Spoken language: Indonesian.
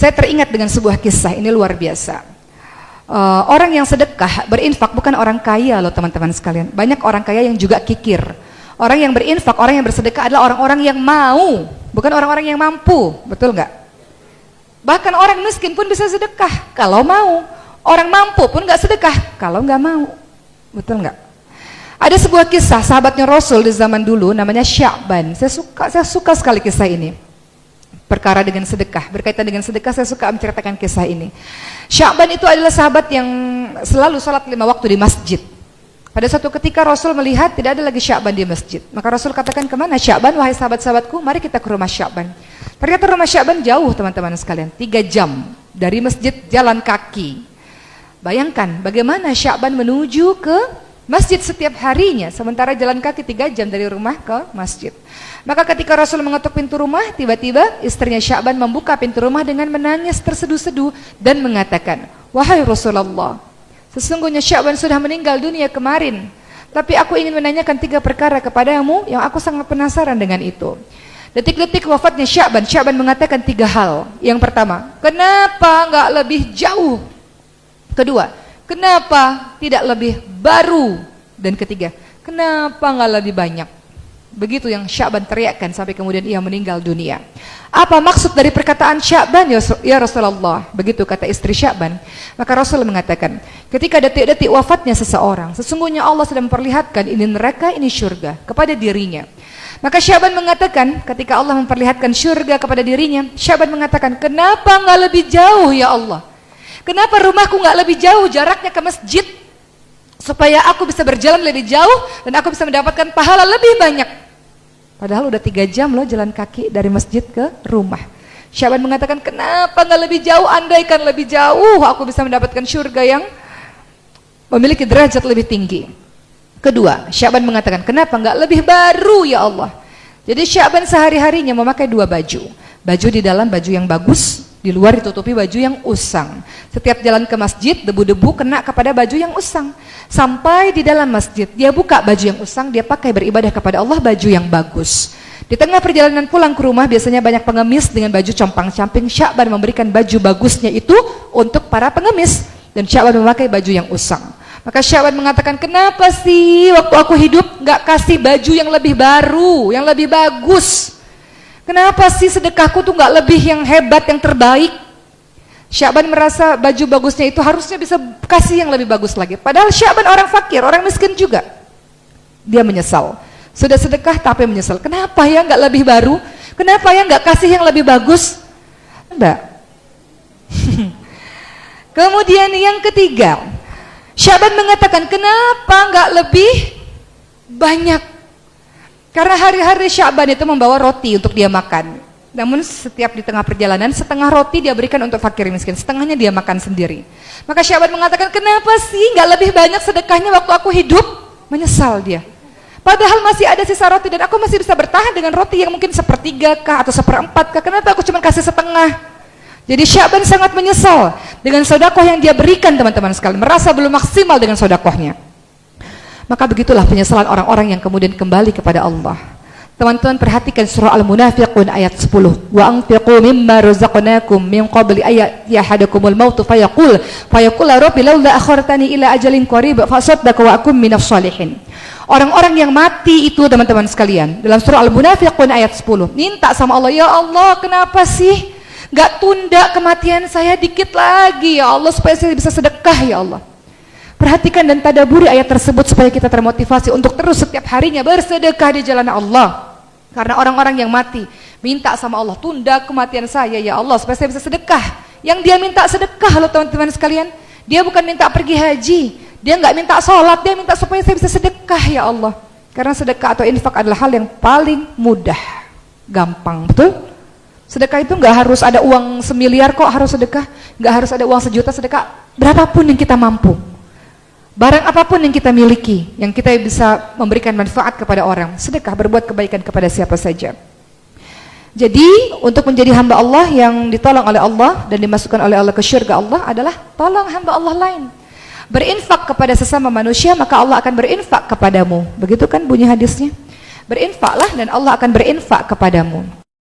Saya teringat dengan sebuah kisah, ini luar biasa. Orang yang sedekah, berinfak bukan orang kaya loh teman-teman sekalian. Banyak orang kaya yang juga kikir. Orang yang berinfak, orang yang bersedekah adalah orang-orang yang mau, bukan orang-orang yang mampu. Betul nggak? Bahkan orang miskin pun bisa sedekah kalau mau. Orang mampu pun nggak sedekah kalau nggak mau. Betul nggak? Ada sebuah kisah sahabatnya Rasul di zaman dulu, namanya Sya'ban. Saya suka sekali kisah ini. Perkara dengan sedekah, berkaitan dengan sedekah, saya suka menceritakan kisah ini. Sya'ban itu adalah sahabat yang selalu sholat 5 waktu di masjid. Pada suatu ketika Rasul melihat tidak ada lagi Sya'ban di masjid. Maka Rasul katakan, kemana Sya'ban? Wahai sahabat-sahabatku, mari kita ke rumah Sya'ban. Ternyata rumah Sya'ban jauh teman-teman sekalian, 3 jam dari masjid jalan kaki. Bayangkan bagaimana Sya'ban menuju ke masjid setiap harinya, sementara jalan kaki 3 jam dari rumah ke masjid. Maka ketika Rasul mengetuk pintu rumah, tiba-tiba istrinya Sya'ban membuka pintu rumah dengan menangis terseduh-seduh dan mengatakan, wahai Rasulullah, sesungguhnya Sya'ban sudah meninggal dunia kemarin, tapi aku ingin menanyakan 3 perkara kepadamu yang aku sangat penasaran dengan itu. Detik-detik wafatnya Sya'ban, Sya'ban mengatakan 3 hal. Yang pertama, kenapa enggak lebih jauh? Kedua, kenapa tidak lebih baru? Dan ketiga, kenapa enggak lebih banyak? Begitu yang Sya'ban teriakkan sampai kemudian ia meninggal dunia. Apa maksud dari perkataan Sya'ban ya Rasulullah? Begitu kata istri Sya'ban. Maka Rasul mengatakan, ketika detik-detik wafatnya seseorang, sesungguhnya Allah sedang memperlihatkan ini neraka, ini syurga kepada dirinya. Maka Sya'ban mengatakan, ketika Allah memperlihatkan syurga kepada dirinya, Sya'ban mengatakan, kenapa enggak lebih jauh ya Allah? Kenapa rumahku enggak lebih jauh jaraknya ke masjid, supaya aku bisa berjalan lebih jauh dan aku bisa mendapatkan pahala lebih banyak? Padahal udah 3 jam loh jalan kaki dari masjid ke rumah. Sya'ban mengatakan, kenapa nggak lebih jauh? Andaikan lebih jauh, aku bisa mendapatkan surga yang memiliki derajat lebih tinggi. Kedua, Sya'ban mengatakan, kenapa nggak lebih baru ya Allah? Jadi Sya'ban sehari-harinya memakai 2 baju. Baju di dalam baju yang bagus, di luar ditutupi baju yang usang. Setiap jalan ke masjid, debu-debu kena kepada baju yang usang. Sampai di dalam masjid, dia buka baju yang usang, dia pakai beribadah kepada Allah baju yang bagus. Di tengah perjalanan pulang ke rumah, biasanya banyak pengemis dengan baju compang-camping. Sya'ban memberikan baju bagusnya itu untuk para pengemis, dan Sya'ban memakai baju yang usang. Maka Sya'ban mengatakan, kenapa sih waktu aku hidup nggak kasih baju yang lebih baru, yang lebih bagus? Kenapa sih sedekahku tuh nggak lebih yang hebat, yang terbaik? Sya'ban merasa baju bagusnya itu harusnya bisa kasih yang lebih bagus lagi. Padahal Sya'ban orang fakir, orang miskin juga. Dia menyesal. Sudah sedekah tapi menyesal. Kenapa ya nggak lebih baru? Kenapa ya nggak kasih yang lebih bagus? Enggak. Kemudian yang ketiga, Sya'ban mengatakan, kenapa nggak lebih banyak? Karena hari-hari Sya'ban itu membawa roti untuk dia makan. Namun setiap di tengah perjalanan, setengah roti dia berikan untuk fakir miskin, setengahnya dia makan sendiri. Maka Sya'ban mengatakan, kenapa sih nggak lebih banyak sedekahnya waktu aku hidup? Menyesal dia. Padahal masih ada sisa roti dan aku masih bisa bertahan dengan roti yang mungkin 1/3 kah atau 1/4 kah? Kenapa aku cuma kasih setengah? Jadi Sya'ban sangat menyesal dengan sedekah yang dia berikan teman-teman sekalian, merasa belum maksimal dengan sedekahnya. Maka begitulah penyesalan orang-orang yang kemudian kembali kepada Allah. Teman-teman perhatikan surah Al-Munafiqun ayat 10. Wa anfiqu mimma razaqnakum min qabli ayati ahadakumul maut fayaqul rabbi laula akhartani ila ajalin qarib fa asaddaq wa akum minas shalihin. Orang-orang yang mati itu teman-teman sekalian, dalam surah Al-Munafiqun ayat 10, minta sama Allah, ya Allah, kenapa sih enggak tunda kematian saya dikit lagi ya Allah supaya saya bisa sedekah ya Allah. Perhatikan dan tadaburi ayat tersebut supaya kita termotivasi untuk terus setiap harinya bersedekah di jalan Allah. Karena orang-orang yang mati minta sama Allah, tunda kematian saya ya Allah supaya saya bisa sedekah. Yang dia minta sedekah loh teman-teman sekalian. Dia bukan minta pergi haji, dia nggak minta sholat, dia minta supaya saya bisa sedekah ya Allah. Karena sedekah atau infak adalah hal yang paling mudah, gampang, betul? Sedekah itu nggak harus ada uang 1 miliar kok harus sedekah, nggak harus ada uang 1 juta sedekah, berapapun yang kita mampu. Barang apapun yang kita miliki, yang kita bisa memberikan manfaat kepada orang, sedekah, berbuat kebaikan kepada siapa saja. Jadi untuk menjadi hamba Allah yang ditolong oleh Allah dan dimasukkan oleh Allah ke syurga Allah adalah tolong hamba Allah lain. Berinfak kepada sesama manusia, maka Allah akan berinfak kepadamu. Begitu kan bunyi hadisnya? Berinfaklah dan Allah akan berinfak kepadamu.